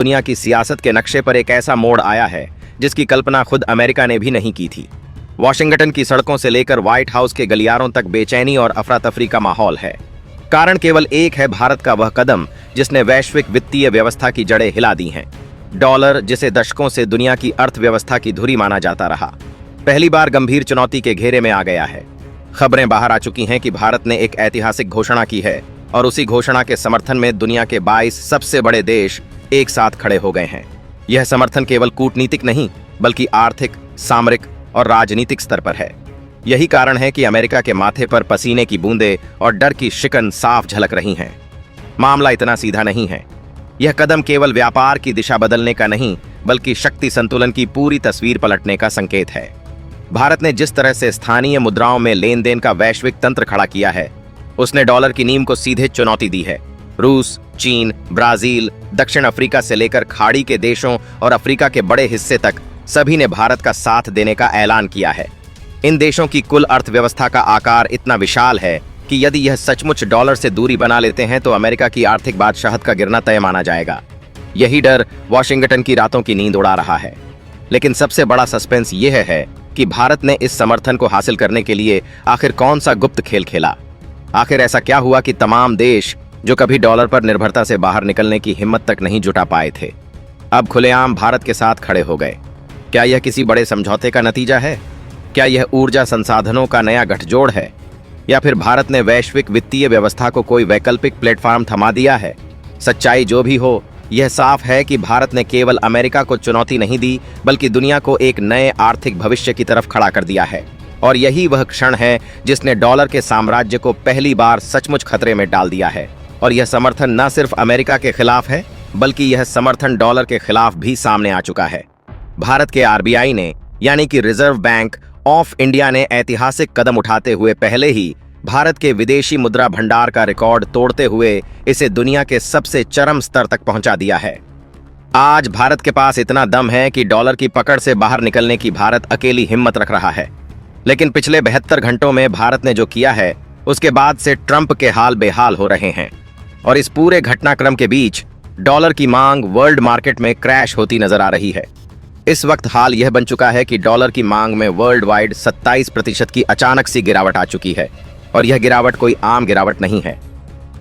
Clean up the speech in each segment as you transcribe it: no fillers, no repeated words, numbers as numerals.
दुनिया की सियासत के नक्शे पर एक ऐसा मोड़ आया है जिसकी कल्पना खुद अमेरिका ने भी नहीं की थी। वॉशिंगटन की सड़कों से लेकर व्हाइट हाउस के गलियारों तक बेचैनी और अफरा तफरी का माहौल है। कारण केवल एक है, भारत का वह कदम जिसने वैश्विक वित्तीय व्यवस्था की जड़ें हिला दी हैं। डॉलर, जिसे दशकों से दुनिया की अर्थव्यवस्था की धुरी माना जाता रहा, पहली बार गंभीर चुनौती के घेरे में आ गया है। खबरें बाहर आ चुकी हैं कि भारत ने एक ऐतिहासिक घोषणा की है और उसी घोषणा के समर्थन में दुनिया के 22 सबसे बड़े देश एक साथ खड़े हो गए हैं। यह समर्थन केवल कूटनीतिक नहीं बल्कि आर्थिक, सामरिक और राजनीतिक स्तर पर है। यही कारण है कि अमेरिका के माथे पर पसीने की बूंदें और डर की शिकन साफ झलक रही हैं। मामला इतना सीधा नहीं है। यह कदम केवल व्यापार की दिशा बदलने का नहीं बल्कि शक्ति संतुलन की पूरी तस्वीर पलटने का संकेत है। भारत ने जिस तरह से स्थानीय मुद्राओं में लेन देन का वैश्विक तंत्र खड़ा किया है, उसने डॉलर की नींव को सीधे चुनौती दी है। रूस, चीन, ब्राजील, दक्षिण अफ्रीका से लेकर खाड़ी के देशों और अफ्रीका के बड़े हिस्से तक सभी ने भारत का साथ देने का ऐलान किया है। इन देशों की कुल अर्थव्यवस्था का आकार इतना विशाल है कि यदि यह सचमुच डॉलर से दूरी बना लेते हैं तो अमेरिका की आर्थिक बादशाहत का गिरना तय माना जाएगा। यही डर वॉशिंगटन की रातों की नींद उड़ा रहा है। लेकिन सबसे बड़ा सस्पेंस यह है कि भारत ने इस समर्थन को हासिल करने के लिए आखिर कौन सा गुप्त खेल खेला। आखिर ऐसा क्या हुआ कि तमाम देश जो कभी डॉलर पर निर्भरता से बाहर निकलने की हिम्मत तक नहीं जुटा पाए थे, अब खुलेआम भारत के साथ खड़े हो गए। क्या यह किसी बड़े समझौते का नतीजा है? क्या यह ऊर्जा संसाधनों का नया गठजोड़ है? या फिर भारत ने वैश्विक वित्तीय व्यवस्था को कोई वैकल्पिक प्लेटफॉर्म थमा दिया है? सच्चाई जो भी हो, यह साफ है कि भारत ने केवल अमेरिका को चुनौती नहीं दी बल्कि दुनिया को एक नए आर्थिक भविष्य की तरफ खड़ा कर दिया है। और यही वह क्षण है जिसने डॉलर के साम्राज्य को पहली बार सचमुच खतरे में डाल दिया है। और यह समर्थन न सिर्फ अमेरिका के खिलाफ है बल्कि यह समर्थन डॉलर के खिलाफ भी सामने आ चुका है। भारत के आरबीआई ने, यानी कि रिजर्व बैंक ऑफ इंडिया ने ऐतिहासिक कदम उठाते हुए पहले ही भारत के विदेशी मुद्रा भंडार का रिकॉर्ड तोड़ते हुए इसे दुनिया के सबसे चरम स्तर तक पहुंचा दिया है। आज भारत के पास इतना दम है कि डॉलर की पकड़ से बाहर निकलने की भारत अकेली हिम्मत रख रहा है। लेकिन पिछले 72 घंटों में भारत ने जो किया है, उसके बाद से ट्रंप के हाल बेहाल हो रहे हैं। और इस पूरे घटनाक्रम के बीच डॉलर की मांग वर्ल्ड मार्केट में क्रैश होती नजर आ रही है। इस वक्त हाल यह बन चुका है कि डॉलर की मांग में वर्ल्ड वाइड 27% की अचानक सी गिरावट आ चुकी है। और यह गिरावट कोई आम गिरावट नहीं है।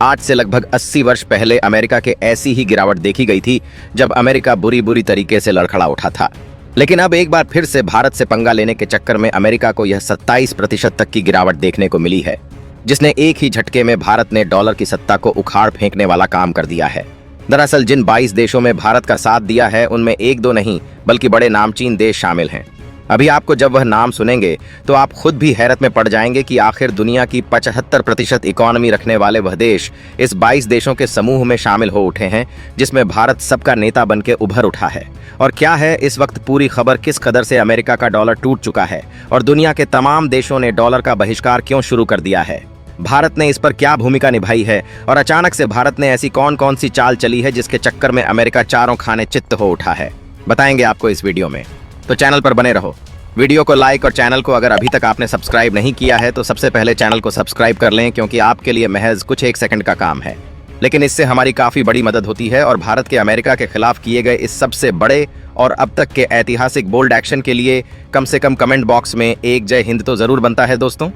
आज से लगभग 80 वर्ष पहले अमेरिका के ऐसी ही गिरावट देखी गई थी जब अमेरिका बुरी तरीके से लड़खड़ा उठा था। लेकिन अब एक बार फिर से भारत से पंगा लेने के चक्कर में अमेरिका को यह 27% तक की गिरावट देखने को मिली है, जिसने एक ही झटके में भारत ने डॉलर की सत्ता को उखाड़ फेंकने वाला काम कर दिया है। दरअसल जिन 22 देशों में भारत का साथ दिया है उनमें एक दो नहीं बल्कि बड़े नामचीन देश शामिल हैं। अभी आपको जब वह नाम सुनेंगे तो आप खुद भी हैरत में पड़ जाएंगे कि आखिर दुनिया की 75% इकोनॉमी रखने वाले वह देश इस 22 देशों के समूह में शामिल हो उठे हैं, जिसमें भारत सबका नेता बनके उभर उठा है। और क्या है इस वक्त पूरी खबर, किस कदर से अमेरिका का डॉलर टूट चुका है और दुनिया के तमाम देशों ने डॉलर का बहिष्कार क्यों शुरू कर दिया है? भारत ने इस पर क्या भूमिका निभाई है और अचानक से भारत ने ऐसी कौन कौन सी चाल चली है जिसके चक्कर में अमेरिका चारों खाने चित्त हो उठा है, बताएंगे आपको इस वीडियो में। तो चैनल पर बने रहो। वीडियो को लाइक और चैनल को अगर अभी तक आपने सब्सक्राइब नहीं किया है तो सबसे पहले चैनल को सब्सक्राइब कर लें, क्योंकि आपके लिए महज कुछ 1 सेकंड का काम है, लेकिन इससे हमारी काफी बड़ी मदद होती है। और भारत के अमेरिका के खिलाफ किए गए इस सबसे बड़े और अब तक के ऐतिहासिक बोल्ड एक्शन के लिए कम से कम कमेंट बॉक्स में एक जय हिंद तो जरूर बनता है। दोस्तों,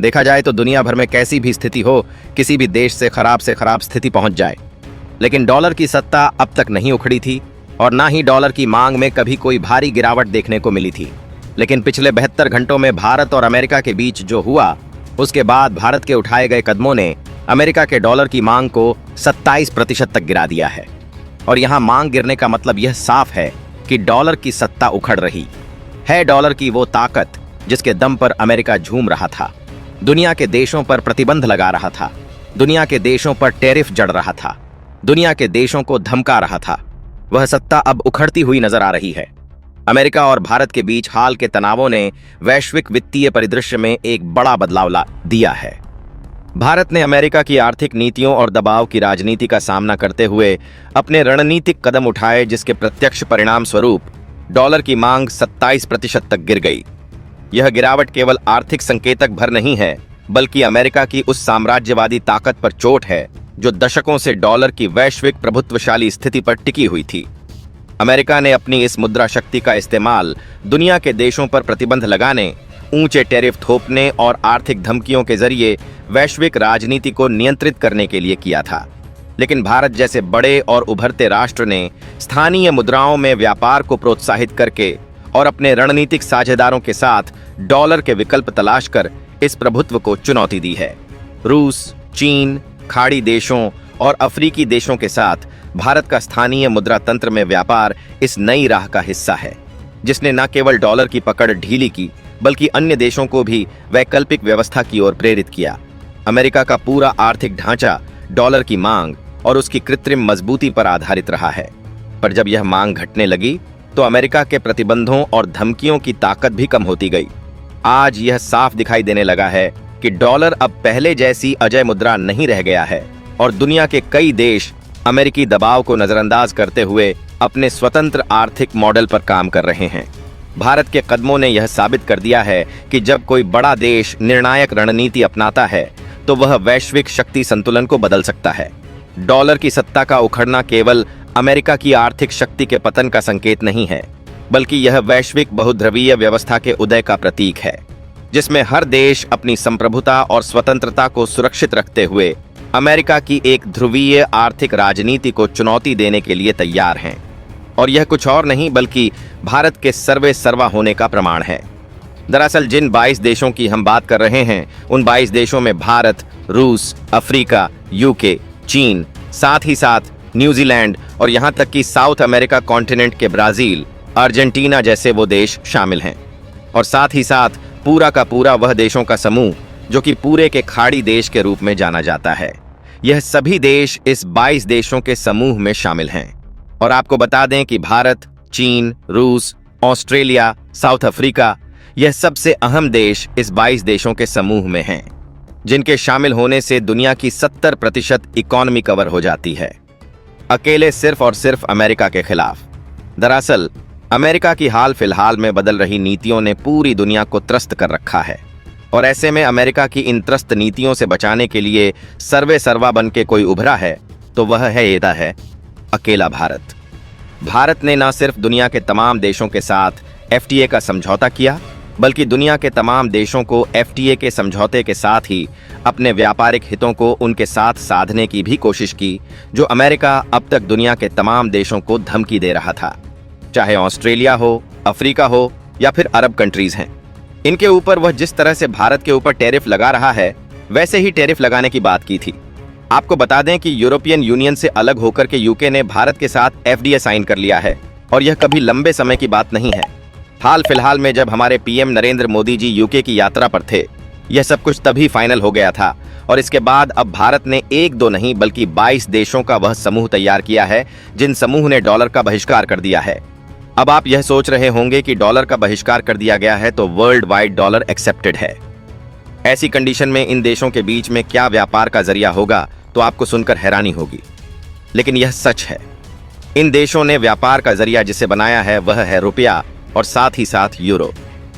देखा जाए तो दुनिया भर में कैसी भी स्थिति हो, किसी भी देश से खराब स्थिति पहुंच जाए, लेकिन डॉलर की सत्ता अब तक नहीं उखड़ी थी और ना ही डॉलर की मांग में कभी कोई भारी गिरावट देखने को मिली थी। लेकिन पिछले 72 घंटों में भारत और अमेरिका के बीच जो हुआ, उसके बाद भारत के उठाए गए कदमों ने अमेरिका के डॉलर की मांग को 27% तक गिरा दिया है। और यहाँ मांग गिरने का मतलब यह साफ है कि डॉलर की सत्ता उखड़ रही है। डॉलर की वो ताकत जिसके दम पर अमेरिका झूम रहा था, दुनिया के देशों पर प्रतिबंध लगा रहा था, दुनिया के देशों पर टैरिफ जड़ रहा था, दुनिया के देशों को धमका रहा था, वह सत्ता अब उखड़ती हुई नजर आ रही है। अमेरिका और भारत के बीच हाल के तनावों ने वैश्विक वित्तीय परिदृश्य में एक बड़ा बदलाव ला दिया है। भारत ने अमेरिका की आर्थिक नीतियों और दबाव की राजनीति का सामना करते हुए अपने रणनीतिक कदम उठाए, जिसके प्रत्यक्ष परिणाम स्वरूप डॉलर की मांग 27% तक गिर गई। यह गिरावट केवल आर्थिक संकेतक भर नहीं है बल्कि अमेरिका की उस साम्राज्यवादी ताकत पर चोट है जो दशकों से डॉलर की वैश्विक प्रभुत्वशाली स्थिति पर टिकी हुई थी। अमेरिका ने अपनी इस मुद्रा शक्ति का इस्तेमाल दुनिया के देशों पर प्रतिबंध लगाने, ऊंचे टैरिफ थोपने और आर्थिक धमकियों के जरिए वैश्विक राजनीति को नियंत्रित करने के लिए किया था। लेकिन भारत जैसे बड़े और उभरते राष्ट्र ने स्थानीय मुद्राओं में व्यापार को प्रोत्साहित करके और अपने रणनीतिक साझेदारों के साथ डॉलर के विकल्प तलाश कर इस प्रभुत्व को चुनौती दी है। रूस, चीन, खाड़ी देशों और अफ्रीकी देशों के साथ भारत का स्थानीय मुद्रा तंत्र में व्यापार इस नई राह का हिस्सा है, जिसने न केवल डॉलर की पकड़ ढीली की बल्कि अन्य देशों को भी वैकल्पिक व्यवस्था की ओर प्रेरित किया। अमेरिका का पूरा आर्थिक ढांचा डॉलर की मांग और उसकी कृत्रिम मजबूती पर आधारित रहा है। पर जब यह मांग घटने लगी तो अमेरिका के प्रतिबंधों और धमकियों की ताकत भी कम होती गई। आज यह साफ दिखाई देने लगा है कि डॉलर अब पहले जैसी अजय मुद्रा नहीं रह गया है और दुनिया के कई देश अमेरिकी दबाव को नजरअंदाज करते हुए अपने स्वतंत्र आर्थिक मॉडल पर काम कर रहे हैं। भारत के कदमों ने यह साबित कर दिया है कि जब कोई बड़ा देश निर्णायक रणनीति अपनाता है तो वह वैश्विक शक्ति संतुलन को बदल सकता है। डॉलर की सत्ता का उखड़ना केवल अमेरिका की आर्थिक शक्ति के पतन का संकेत नहीं है, बल्कि यह वैश्विक बहुध्रुवीय व्यवस्था के उदय का प्रतीक है, जिसमें हर देश अपनी संप्रभुता और स्वतंत्रता को सुरक्षित रखते हुए अमेरिका की एक ध्रुवीय आर्थिक राजनीति को चुनौती देने के लिए तैयार हैं। और यह कुछ और नहीं बल्कि भारत के सर्वे सर्वा होने का प्रमाण है। दरअसल जिन 22 देशों की हम बात कर रहे हैं, उन 22 देशों में भारत, रूस, अफ्रीका, यूके, चीन, साथ ही साथ न्यूजीलैंड और यहाँ तक कि साउथ अमेरिका कॉन्टिनेंट के ब्राजील, अर्जेंटीना जैसे वो देश शामिल हैं। और साथ ही साथ पूरा का पूरा वह देशों का समूह जो कि पूरे के खाड़ी देश के रूप में जाना जाता है। यह सभी देश इस 22 देशों के समूह में शामिल हैं। और आपको बता दें कि भारत, चीन, रूस, ऑस्ट्रेलिया, साउथ अफ्रीका, यह सबसे अहम देश इस 22 देशों के समूह में हैं, जिनके शामिल होने से दुनिया की 70% इकोनॉमी कवर हो जाती है, अकेले सिर्फ और सिर्फ अमेरिका के खिलाफ। दरअसल अमेरिका की हाल फिलहाल में बदल रही नीतियों ने पूरी दुनिया को त्रस्त कर रखा है और ऐसे में अमेरिका की इन त्रस्त नीतियों से बचाने के लिए सर्वे सर्वा बन के कोई उभरा है तो वह है अकेला भारत। भारत ने न सिर्फ दुनिया के तमाम देशों के साथ एफटीए का समझौता किया, बल्कि दुनिया के तमाम देशों को एफटीए के समझौते के साथ ही अपने व्यापारिक हितों को उनके साथ साधने की भी कोशिश की, जो अमेरिका अब तक दुनिया के तमाम देशों को धमकी दे रहा था, चाहे ऑस्ट्रेलिया हो, अफ्रीका हो या फिर अरब कंट्रीज हैं। इनके ऊपर वह जिस तरह से भारत के ऊपर टैरिफ लगा रहा है, वैसे ही टैरिफ लगाने की बात की थी। आपको बता दें कि यूरोपियन यूनियन से अलग होकर के यूके ने भारत के साथ एफडीए साइन कर लिया है और यह कभी लंबे समय की बात नहीं है। हाल फिलहाल में जब हमारे पीएम नरेंद्र मोदी जी यूके की यात्रा पर थे, यह सब कुछ तभी फाइनल हो गया था और इसके बाद अब भारत ने एक दो नहीं बल्कि 22 देशों का वह समूह तैयार किया है जिन समूह ने डॉलर का बहिष्कार कर दिया है। अब आप यह सोच रहे होंगे कि डॉलर का बहिष्कार कर दिया गया है तो वर्ल्ड वाइड डॉलर एक्सेप्टेड है। ऐसी कंडीशन में इन देशों के बीच में क्या व्यापार का जरिया होगा तो आपको सुनकर हैरानी होगी, लेकिन यह सच है। इन देशों ने व्यापार का जरिया जिसे बनाया है वह है रुपया और साथ ही साथ यूरो।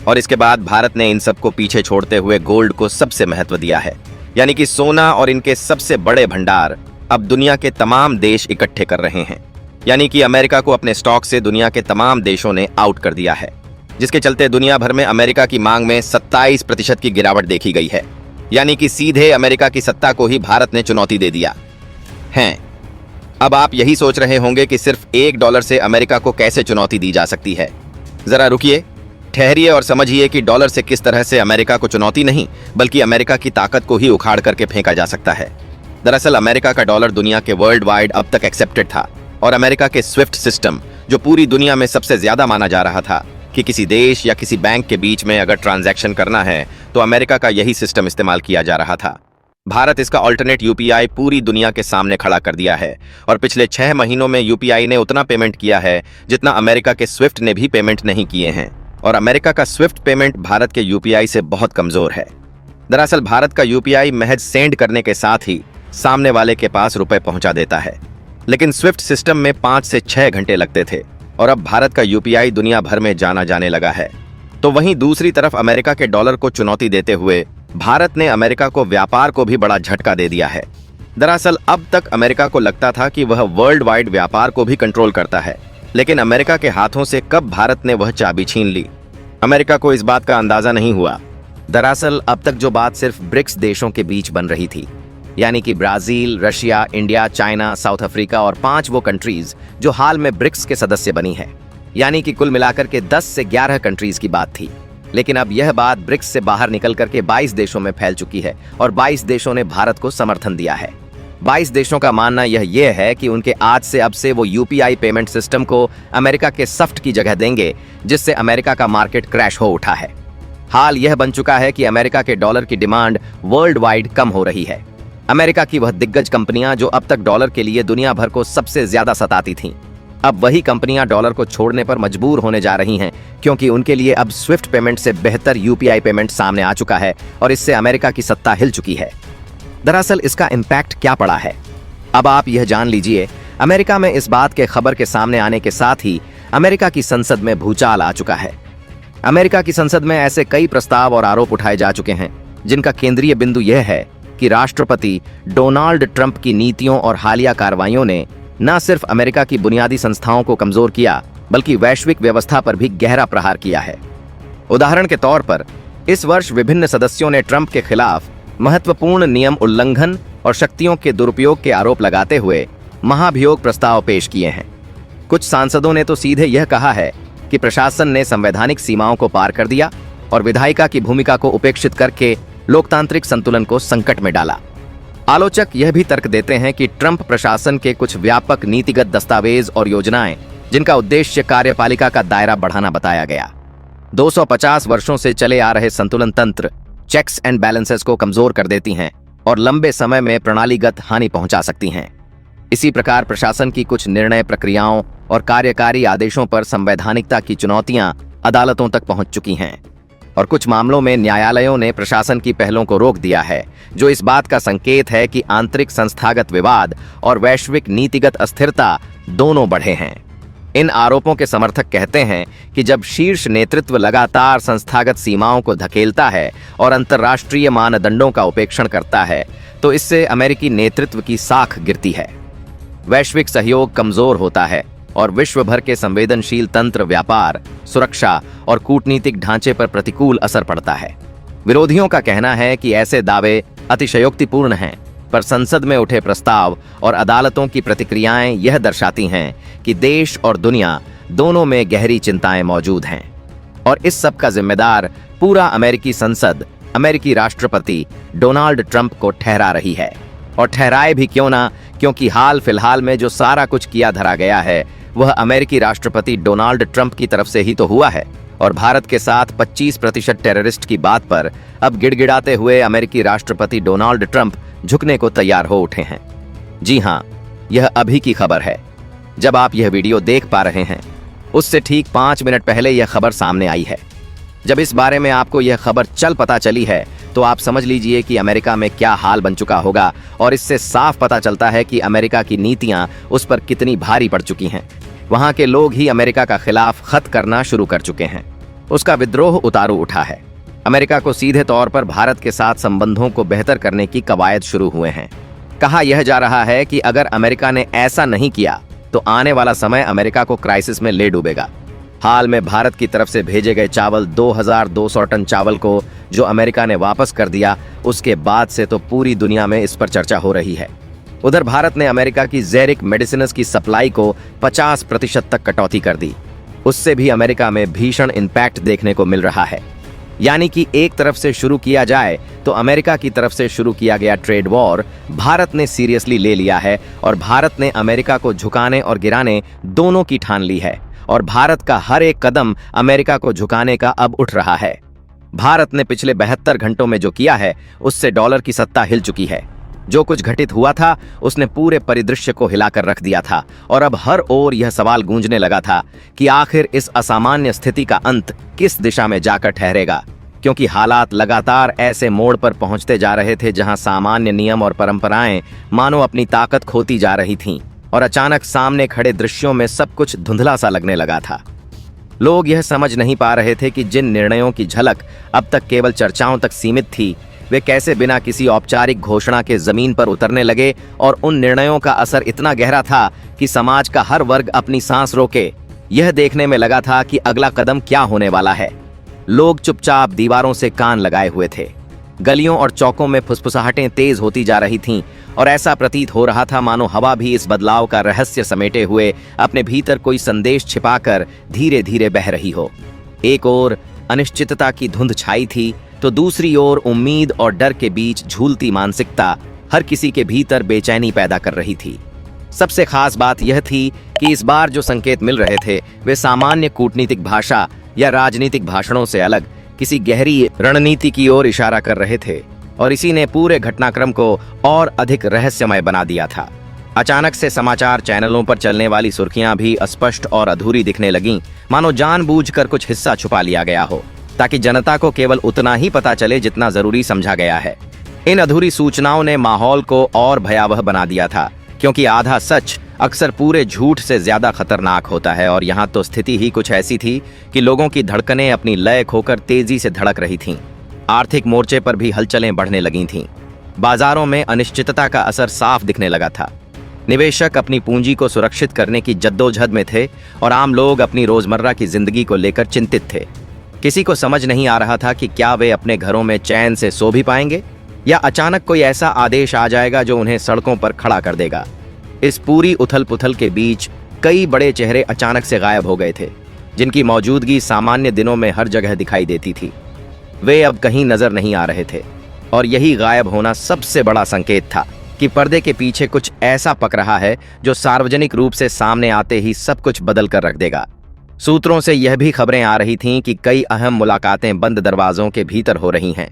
और इसके बाद भारत ने इन सबको पीछे छोड़ते हुए गोल्ड को सबसे महत्व दिया है, यानी कि सोना और इनके सबसे बड़े भंडार अब दुनिया के तमाम देश इकट्ठे कर रहे हैं। यानी कि अमेरिका को अपने स्टॉक से दुनिया के तमाम देशों ने आउट कर दिया है, जिसके चलते दुनिया भर में अमेरिका की मांग में 27% की गिरावट देखी गई है। यानी कि सीधे अमेरिका की सत्ता को ही भारत ने चुनौती दे दिया है। अब आप यही सोच रहे होंगे कि सिर्फ $1 से अमेरिका को कैसे चुनौती दी जा सकती है। जरा रुकिए, ठहरिए और समझिए कि डॉलर से किस तरह से अमेरिका को चुनौती नहीं बल्कि अमेरिका की ताकत को ही उखाड़ करके फेंका जा सकता है। दरअसल अमेरिका का डॉलर दुनिया के वर्ल्ड वाइड अब तक एक्सेप्टेड था और अमेरिका के स्विफ्ट सिस्टम, जो पूरी दुनिया में सबसे ज्यादा माना जा रहा था कि किसी देश या किसी बैंक के बीच में अगर ट्रांजैक्शन करना है तो अमेरिका का यही सिस्टम इस्तेमाल किया जा रहा था। भारत इसका ऑल्टरनेट यूपीआई पूरी दुनिया के सामने खड़ा कर दिया है और पिछले 6 महीनों में यूपीआई ने उतना पेमेंट किया है जितना अमेरिका के स्विफ्ट ने भी पेमेंट नहीं किए हैं। और अमेरिका का स्विफ्ट पेमेंट भारत के यूपीआई से बहुत कमजोर है। दरअसल भारत का यूपीआई महज सेंड करने के साथ ही सामने वाले के पास रुपए पहुंचा देता है, लेकिन स्विफ्ट सिस्टम में 5 से 6 घंटे लगते थे और अब भारत का यूपीआई दुनिया भर में जाना जाने लगा है। तो वहीं दूसरी तरफ अमेरिका के डॉलर को चुनौती देते हुए भारत ने अमेरिका को व्यापार को भी बड़ा झटका दे दिया है। दरअसल अब तक अमेरिका को लगता था कि वह वर्ल्ड वाइड व्यापार को भी कंट्रोल करता है, लेकिन अमेरिका के हाथों से कब भारत ने वह चाबी छीन ली, अमेरिका को इस बात का अंदाजा नहीं हुआ। दरअसल अब तक जो बात सिर्फ ब्रिक्स देशों के बीच बन रही थी, यानी कि Brazil, Russia, India, China, south Africa और 5 वो कंट्रीज जो हाल में ब्रिक्स के सदस्य बनी है, यानी कि कुल मिलाकर के 10 से 11 कंट्रीज की बात थी। लेकिन अब यह बात ब्रिक्स से बाहर निकल करके 22 देशों में फैल चुकी है और 22 देशों ने भारत को समर्थन दिया है। 22 देशों का मानना यह है कि उनके आज से अब से वो यूपीआई पेमेंट सिस्टम को अमेरिका के सफ्ट की जगह देंगे, जिससे अमेरिका का मार्केट क्रैश हो उठा है। हाल यह बन चुका है कि अमेरिका के डॉलर की डिमांड वर्ल्ड वाइड कम हो रही है। अमेरिका की वह दिग्गज कंपनियां जो अब तक डॉलर के लिए दुनिया भर को सबसे ज्यादा सताती थीं, अब वही कंपनियां डॉलर को छोड़ने पर मजबूर होने जा रही हैं, क्योंकि उनके लिए अब स्विफ्ट पेमेंट से बेहतर यूपीआई पेमेंट सामने आ चुका है और इससे अमेरिका की सत्ता हिल चुकी है। दरअसल इसका इम्पैक्ट क्या पड़ा है, अब आप यह जान लीजिए। अमेरिका में इस बात के खबर के सामने आने के साथ ही अमेरिका की संसद में भूचाल आ चुका है। अमेरिका की संसद में ऐसे कई प्रस्ताव और आरोप उठाए जा चुके हैं जिनका केंद्रीय बिंदु यह है कि राष्ट्रपति डोनाल्ड ट्रंप की नीतियों और हालिया कार्रवाइयों ने न सिर्फ अमेरिका की बुनियादी संस्थाओं को कमजोर किया, बल्कि वैश्विक व्यवस्था पर भी गहरा प्रहार किया है। उदाहरण के तौर पर इस वर्ष विभिन्न सदस्यों ने ट्रंप के खिलाफ महत्वपूर्ण नियम उल्लंघन और शक्तियों के दुरुपयोग के आरोप लगाते हुए महाभियोग प्रस्ताव पेश किए हैं। कुछ सांसदों ने तो सीधे यह कहा है कि प्रशासन ने संवैधानिक सीमाओं को पार कर दिया और विधायिका की भूमिका को उपेक्षित करके लोकतांत्रिक संतुलन को संकट में डाला। आलोचक यह भी तर्क देते हैं कि ट्रंप प्रशासन के कुछ व्यापक नीतिगत दस्तावेज और योजनाएं, जिनका उद्देश्य कार्यपालिका का दायरा बढ़ाना बताया गया, 250 वर्षों से चले आ रहे संतुलन तंत्र, चेक्स एंड बैलेंसेस को कमजोर कर देती हैं और लंबे समय में प्रणालीगत हानि पहुंचा सकती हैं। इसी प्रकार प्रशासन की कुछ निर्णय प्रक्रियाओं और कार्यकारी आदेशों पर संवैधानिकता की चुनौतियां अदालतों तक पहुंच चुकी हैं और कुछ मामलों में न्यायालयों ने प्रशासन की पहलों को रोक दिया है, जो इस बात का संकेत है कि आंतरिक संस्थागत विवाद और वैश्विक नीतिगत अस्थिरता दोनों बढ़े हैं। इन आरोपों के समर्थक कहते हैं कि जब शीर्ष नेतृत्व लगातार संस्थागत सीमाओं को धकेलता है और अंतर्राष्ट्रीय मानदंडों का उपेक्षण करता है, तो इससे अमेरिकी नेतृत्व की साख गिरती है, वैश्विक सहयोग कमजोर होता है और विश्व भर के संवेदनशील तंत्र, व्यापार, सुरक्षा और कूटनीतिक ढांचे पर प्रतिकूल असर पड़ता है। विरोधियों का कहना है कि ऐसे दावे अतिशयोक्तिपूर्ण हैं, पर संसद में उठे प्रस्ताव और अदालतों की प्रतिक्रियाएं यह दर्शाती हैं कि देश और दुनिया दोनों में गहरी चिंताएं मौजूद हैं और इस सब का जिम्मेदार पूरा अमेरिकी संसद, अमेरिकी राष्ट्रपति डोनाल्ड ट्रंप को ठहरा रही है। और ठहराए भी क्यों ना, क्योंकि हाल फिलहाल में जो सारा कुछ किया धरा गया है वह अमेरिकी राष्ट्रपति डोनाल्ड ट्रंप की तरफ से ही तो हुआ है। और भारत के साथ 25% टेररिस्ट की बात पर अब गिड़गिड़ाते हुए अमेरिकी राष्ट्रपति डोनाल्ड ट्रंप झुकने को तैयार हो उठे हैं। जी हां, यह अभी की खबर है। जब आप यह वीडियो देख पा रहे हैं उससे ठीक 5 मिनट पहले यह खबर सामने आई है। जब इस बारे में आपको यह खबर चल पता चली है तो आप समझ लीजिए कि अमेरिका में क्या हाल बन चुका होगा और इससे साफ पता चलता है कि अमेरिका की नीतियां उस पर कितनी भारी पड़ चुकी हैं। वहां के लोग ही अमेरिका का खिलाफ खत करना शुरू कर चुके हैं। उसका विद्रोह उतारू उठा है। अमेरिका को सीधे तौर पर भारत के साथ संबंधों को बेहतर करने की कवायद शुरू हुए हैं। कहा यह जा रहा है कि अगर अमेरिका ने ऐसा नहीं किया तो आने वाला समय अमेरिका को क्राइसिस में ले डूबेगा। हाल में भारत की तरफ से भेजे गए चावल 2200 टन चावल को जो अमेरिका ने वापस कर दिया, उसके बाद से तो पूरी दुनिया में इस पर चर्चा हो रही है। उधर भारत ने अमेरिका की जेरिक मेडिसिन्स की सप्लाई को 50% तक कटौती कर दी। उससे भी अमेरिका में भीषण इम्पैक्ट देखने को मिल रहा है। यानी कि एक तरफ से शुरू किया जाए तो अमेरिका की तरफ से शुरू किया गया ट्रेड वॉर भारत ने सीरियसली ले लिया है और भारत ने अमेरिका को झुकाने और गिराने दोनों की ठान ली है और भारत का हर एक कदम अमेरिका को झुकाने का अब उठ रहा है। भारत ने पिछले 72 घंटों में जो किया है उससे डॉलर की सत्ता हिल चुकी है। जो कुछ घटित हुआ था उसने पूरे परिदृश्य को हिलाकर रख दिया था और अब हर ओर यह सवाल गूंजने लगा था कि आखिर इस असामान्य स्थिति का अंत किस दिशा में जाकर ठहरेगा, क्योंकि हालात लगातार ऐसे मोड़ पर पहुंचते जा रहे थे जहां सामान्य नियम और परंपराएं मानो अपनी ताकत खोती जा रही थीं और अचानक सामने खड़े दृश्यों में सब कुछ धुंधला सा लगने लगा था। लोग यह समझ नहीं पा रहे थे कि जिन निर्णयों की झलक अब तक केवल चर्चाओं तक सीमित थी, वे कैसे बिना किसी औपचारिक घोषणा के जमीन पर उतरने लगे और उन निर्णयों का असर इतना गहरा था कि समाज का हर वर्ग अपनी सांस रोके यह देखने में लगा था कि अगला कदम क्या होने वाला है। लोग चुपचाप दीवारों से कान लगाए हुए थे। गलियों और चौकों में फुसफुसाहटें तेज होती जा रही थीं और ऐसा प्रतीत हो रहा था मानो हवा भी इस बदलाव का रहस्य समेटे हुए अपने भीतर कोई संदेश छिपाकर धीरे धीरे बह रही हो। एक ओर अनिश्चितता की धुंध छाई थी तो दूसरी ओर उम्मीद और डर के बीच झूलती मानसिकता हर किसी के भीतर बेचैनी पैदा कर रही थी। सबसे खास बात यह थी कि इस बार जो संकेत मिल रहे थे वे सामान्य कूटनीतिक भाषा या राजनीतिक भाषणों से अलग किसी गहरी रणनीति की ओर इशारा कर रहे थे और इसी ने पूरे घटनाक्रम को और अधिक रहस्यमय बना दिया था। अचानक से समाचार चैनलों पर चलने वाली सुर्खियां भी अस्पष्ट और अधूरी दिखने लगीं, मानो जानबूझकर कुछ हिस्सा छुपा लिया गया हो ताकि जनता को केवल उतना ही पता चले जितना जरूरी समझा गया है। इन अधूरी सूचनाओं ने माहौल को और भयावह बना दिया था, क्योंकि आधा सच अक्सर पूरे झूठ से ज्यादा खतरनाक होता है। और यहाँ तो स्थिति ही कुछ ऐसी थी कि लोगों की धड़कनें अपनी लय खोकर तेजी से धड़क रही थीं। आर्थिक मोर्चे पर भी हलचलें बढ़ने लगी थीं। बाजारों में अनिश्चितता का असर साफ दिखने लगा था। निवेशक अपनी पूंजी को सुरक्षित करने की जद्दोजहद में थे और आम लोग अपनी रोजमर्रा की जिंदगी को लेकर चिंतित थे। किसी को समझ नहीं आ रहा था कि क्या वे अपने घरों में चैन से सो भी पाएंगे या अचानक कोई ऐसा आदेश आ जाएगा जो उन्हें सड़कों पर खड़ा कर देगा। इस पूरी उथल पुथल के बीच कई बड़े चेहरे अचानक से गायब हो गए थे, जिनकी मौजूदगी सामान्य दिनों में हर जगह दिखाई देती थी। वे अब कहीं नजर नहीं आ रहे थे और यही गायब होना सबसे बड़ा संकेत था कि पर्दे के पीछे कुछ ऐसा पक रहा है जो सार्वजनिक रूप से सामने आते ही सब कुछ बदल कर रख देगा। सूत्रों से यह भी खबरें आ रही थीं कि कई अहम मुलाकातें बंद दरवाजों के भीतर हो रही हैं।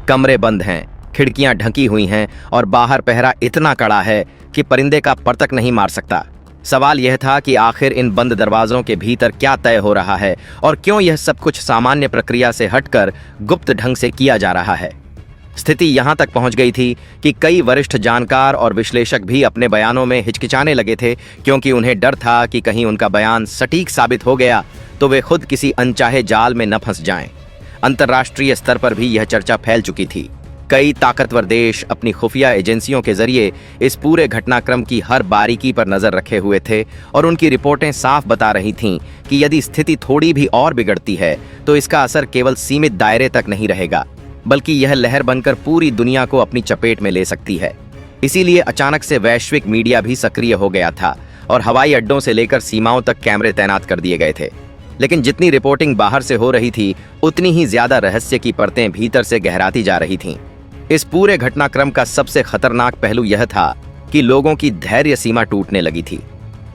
कमरे बंद हैं, खिड़कियां ढकी हुई हैं और बाहर पहरा इतना कड़ा है कि परिंदे का पर तक नहीं मार सकता। सवाल यह था कि आखिर इन बंद दरवाजों के भीतर क्या तय हो रहा है और क्यों यह सब कुछ सामान्य प्रक्रिया से हटकर गुप्त ढंग से किया जा रहा है। स्थिति यहां तक पहुंच गई थी कि कई वरिष्ठ जानकार और विश्लेषक भी अपने बयानों में हिचकिचाने लगे थे, क्योंकि उन्हें डर था कि कहीं उनका बयान सटीक साबित हो गया तो वे खुद किसी अनचाहे जाल में न फंस जाएं। अंतर्राष्ट्रीय स्तर पर भी यह चर्चा फैल चुकी थी। कई ताकतवर देश अपनी खुफिया एजेंसियों के जरिए इस पूरे घटनाक्रम की हर बारीकी पर नजर रखे हुए थे और उनकी रिपोर्टें साफ बता रही थीं कि यदि स्थिति थोड़ी भी और बिगड़ती है तो इसका असर केवल सीमित दायरे तक नहीं रहेगा, बल्कि यह लहर बनकर पूरी दुनिया को अपनी चपेट में ले सकती है। इसीलिए अचानक से वैश्विक मीडिया भी सक्रिय हो गया था और हवाई अड्डों से लेकर सीमाओं तक कैमरे तैनात कर दिए गए थे। लेकिन जितनी रिपोर्टिंग बाहर से हो रही थी, उतनी ही ज्यादा रहस्य की परतें भीतर से गहराती जा रही थीं। इस पूरे घटनाक्रम का सबसे खतरनाक पहलू यह था कि लोगों की धैर्य सीमा टूटने लगी थी।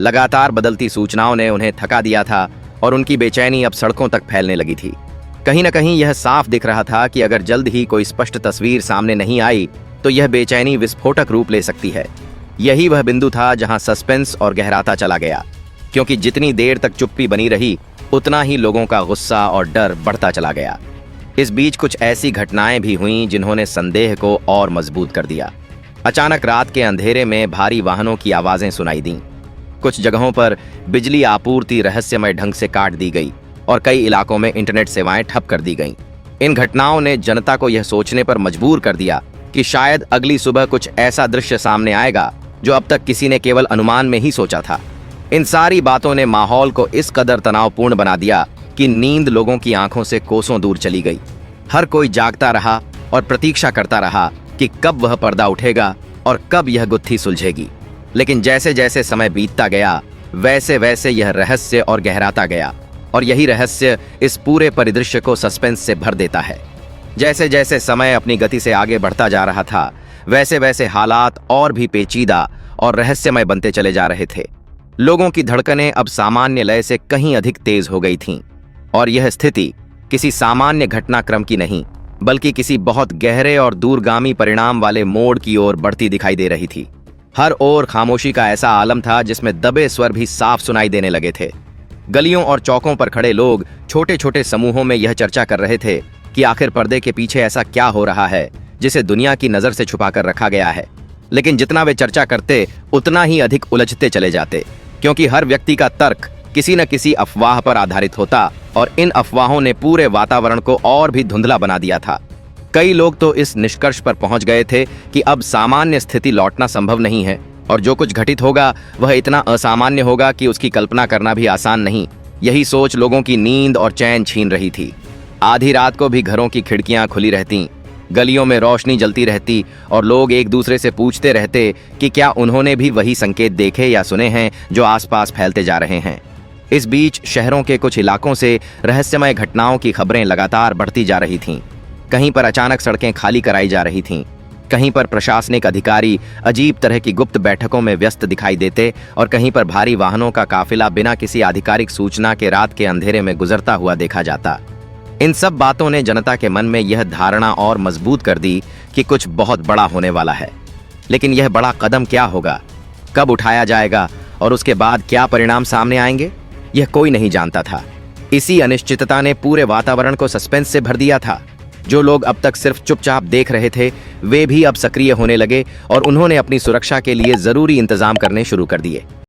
लगातार बदलती सूचनाओं ने उन्हें थका दिया था और उनकी बेचैनी अब सड़कों तक फैलने लगी थी। कहीं न कहीं यह साफ दिख रहा था कि अगर जल्द ही कोई स्पष्ट तस्वीर सामने नहीं आई तो यह बेचैनी विस्फोटक रूप ले सकती है। यही वह बिंदु था जहां सस्पेंस और गहराता चला गया, क्योंकि जितनी देर तक चुप्पी बनी रही उतना ही लोगों का गुस्सा और डर बढ़ता चला गया। इस बीच कुछ ऐसी घटनाएं भी हुईं जिन्होंने संदेह को और मजबूत कर दिया। अचानक रात के अंधेरे में भारी वाहनों की आवाजें सुनाई दीं। कुछ जगहों पर बिजली आपूर्ति रहस्यमय ढंग से काट दी गई और कई इलाकों में इंटरनेट सेवाएं ठप कर दी गईं। इन घटनाओं ने जनता को यह सोचने पर मजबूर कर दिया कि शायद अगली सुबह कुछ ऐसा दृश्य सामने आएगा जो अब तक किसी ने केवल अनुमान में ही सोचा था। इन सारी बातों ने माहौल को इस कदर तनावपूर्ण बना दिया कि नींद लोगों की आंखों से कोसों दूर चली गई। हर कोई जागता रहा और प्रतीक्षा करता रहा कि कब वह पर्दा उठेगा और कब यह गुत्थी सुलझेगी। लेकिन जैसे जैसे समय बीतता गया वैसे वैसे यह रहस्य और गहराता गया, और यही रहस्य इस पूरे परिदृश्य को सस्पेंस से भर देता है। जैसे जैसे समय अपनी गति से आगे बढ़ता जा रहा था वैसे वैसे हालात और भी पेचीदा और रहस्यमय बनते चले जा रहे थे। लोगों की धड़कनें अब सामान्य लय से कहीं अधिक तेज हो गई थीं और यह स्थिति किसी सामान्य घटनाक्रम की नहीं बल्कि किसी बहुत गहरे और दूरगामी परिणाम वाले मोड़ की ओर बढ़ती दिखाई दे रही थी। हर ओर खामोशी का ऐसा आलम था जिसमें दबे स्वर भी साफ सुनाई देने लगे थे। गलियों और चौकों पर खड़े लोग छोटे छोटे समूहों में यह चर्चा कर रहे थे कि आखिर पर्दे के पीछे ऐसा क्या हो रहा है जिसे दुनिया की नजर से छुपाकर रखा गया है। लेकिन जितना वे चर्चा करते उतना ही अधिक उलझते चले जाते, क्योंकि हर व्यक्ति का तर्क किसी न किसी अफवाह पर आधारित होता और इन अफवाहों ने पूरे वातावरण को और भी धुंधला बना दिया था। कई लोग तो इस निष्कर्ष पर पहुंच गए थे कि अब सामान्य स्थिति लौटना संभव नहीं है और जो कुछ घटित होगा वह इतना असामान्य होगा कि उसकी कल्पना करना भी आसान नहीं। यही सोच लोगों की नींद और चैन छीन रही थी। आधी रात को भी घरों की खिड़कियां खुली रहती, गलियों में रोशनी जलती रहती और लोग एक दूसरे से पूछते रहते कि क्या उन्होंने भी वही संकेत देखे या सुने हैं जो आसपास फैलते जा रहे हैं। इस बीच शहरों के कुछ इलाकों से रहस्यमय घटनाओं की खबरें लगातार बढ़ती जा रही थीं। कहीं पर अचानक सड़कें खाली कराई जा रही थीं, कहीं पर प्रशासनिक अधिकारी अजीब तरह की गुप्त बैठकों में व्यस्त दिखाई देते और कहीं पर भारी वाहनों का काफिला बिना किसी आधिकारिक सूचना के रात के अंधेरे में गुजरता हुआ देखा जाता। इन सब बातों ने जनता के मन में यह धारणा और मजबूत कर दी कि कुछ बहुत बड़ा होने वाला है। लेकिन यह बड़ा कदम क्या होगा, कब उठाया जाएगा और उसके बाद क्या परिणाम सामने आएंगे, यह कोई नहीं जानता था। इसी अनिश्चितता ने पूरे वातावरण को सस्पेंस से भर दिया था। जो लोग अब तक सिर्फ चुपचाप देख रहे थे, वे भी अब सक्रिय होने लगे और उन्होंने अपनी सुरक्षा के लिए जरूरी इंतजाम करने शुरू कर दिए।